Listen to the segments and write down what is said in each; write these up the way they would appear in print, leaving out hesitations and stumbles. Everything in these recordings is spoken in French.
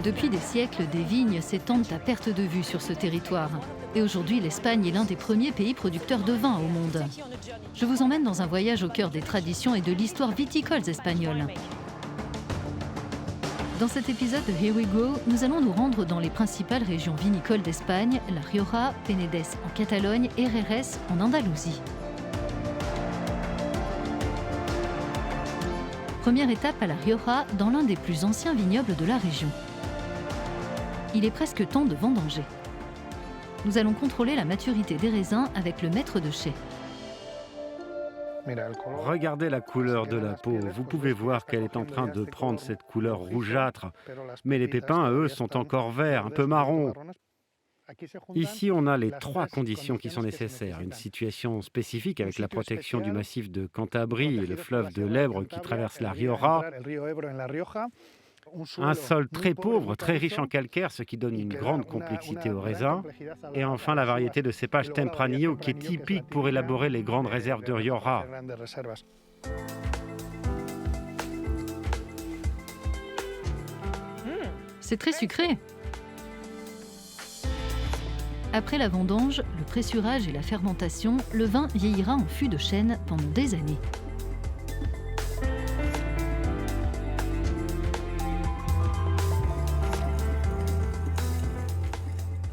Depuis des siècles, des vignes s'étendent à perte de vue sur ce territoire. Et aujourd'hui, l'Espagne est l'un des premiers pays producteurs de vin au monde. Je vous emmène dans un voyage au cœur des traditions et de l'histoire viticoles espagnoles. Dans cet épisode de Here We Go, nous allons nous rendre dans les principales régions vinicoles d'Espagne, La Rioja, Penedès en Catalogne et Jerez en Andalousie. Première étape à La Rioja, dans l'un des plus anciens vignobles de la région. Il est presque temps de vendanger. Nous allons contrôler la maturité des raisins avec le maître de chai. Regardez la couleur de la peau. Vous pouvez voir qu'elle est en train de prendre cette couleur rougeâtre. Mais les pépins, eux, sont encore verts, un peu marron. Ici, on a les trois conditions qui sont nécessaires. Une situation spécifique avec la protection du massif de Cantabrie et le fleuve de l'Èbre qui traverse la Rioja. Un sol très pauvre, très riche en calcaire, ce qui donne une grande complexité au raisin. Et enfin, la variété de cépage Tempranillo qui est typique pour élaborer les grandes réserves de Rioja. C'est très sucré. Après la vendange, le pressurage et la fermentation, le vin vieillira en fût de chêne pendant des années.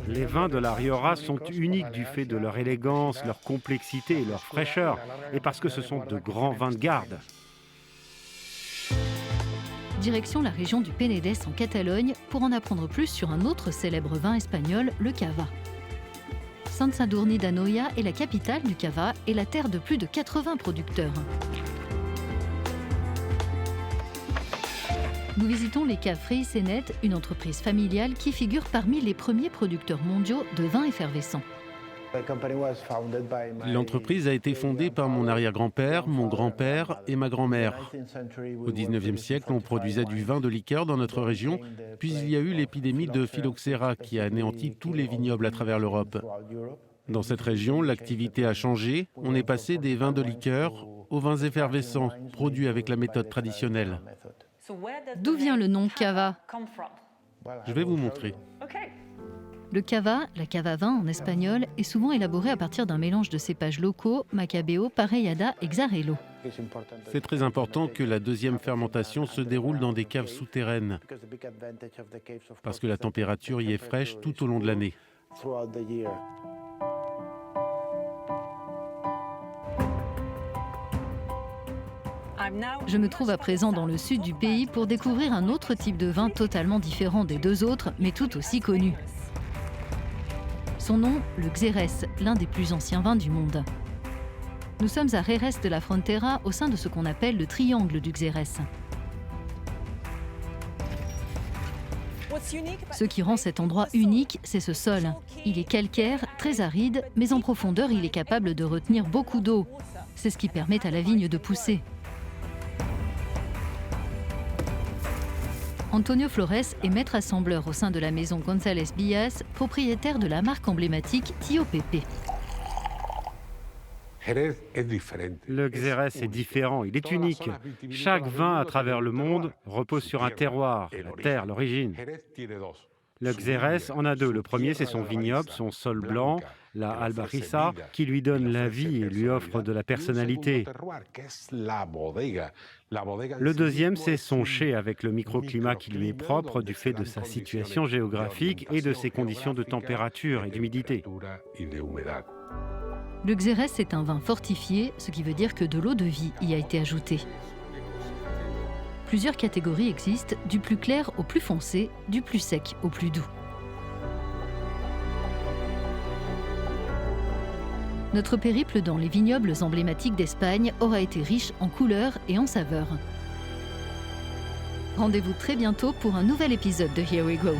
Les vins de la Rioja sont uniques du fait de leur élégance, leur complexité et leur fraîcheur, et parce que ce sont de grands vins de garde. Direction la région du Penedès en Catalogne pour en apprendre plus sur un autre célèbre vin espagnol, le cava. Sant Sadurní d'Anoia est la capitale du cava et la terre de plus de 80 producteurs. Nous visitons les caves Freixenet, une entreprise familiale qui figure parmi les premiers producteurs mondiaux de vins effervescents. L'entreprise a été fondée par mon arrière-grand-père, mon grand-père et ma grand-mère. Au XIXe siècle, on produisait du vin de liqueur dans notre région, puis il y a eu l'épidémie de phylloxéra qui a anéanti tous les vignobles à travers l'Europe. Dans cette région, l'activité a changé. On est passé des vins de liqueur aux vins effervescents, produits avec la méthode traditionnelle. D'où vient le nom cava ? Je vais vous montrer. Le cava, la cava vin en espagnol, est souvent élaboré à partir d'un mélange de cépages locaux, Macabeo, Parellada et Xarel·lo. C'est très important que la deuxième fermentation se déroule dans des caves souterraines, parce que la température y est fraîche tout au long de l'année. Je me trouve à présent dans le sud du pays pour découvrir un autre type de vin totalement différent des deux autres, mais tout aussi connu. Son nom, le Xérès, l'un des plus anciens vins du monde. Nous sommes à Jerez de la Frontera, au sein de ce qu'on appelle le triangle du Xérès. Ce qui rend cet endroit unique, c'est ce sol. Il est calcaire, très aride, mais en profondeur, il est capable de retenir beaucoup d'eau. C'est ce qui permet à la vigne de pousser. Antonio Flores est maître assembleur au sein de la maison González Villas, propriétaire de la marque emblématique Tío Pepe. Le Xérès est différent, il est unique. Chaque vin à travers le monde repose sur un terroir, la terre, l'origine. Le Xérès en a deux. Le premier, c'est son vignoble, son sol blanc, la Albarrissa, qui lui donne la vie et lui offre de la personnalité. Le deuxième, c'est son chai, avec le microclimat qui lui est propre du fait de sa situation géographique et de ses conditions de température et d'humidité. Le Xérès est un vin fortifié, ce qui veut dire que de l'eau de vie y a été ajoutée. Plusieurs catégories existent, du plus clair au plus foncé, du plus sec au plus doux. Notre périple dans les vignobles emblématiques d'Espagne aura été riche en couleurs et en saveurs. Rendez-vous très bientôt pour un nouvel épisode de Here We Go.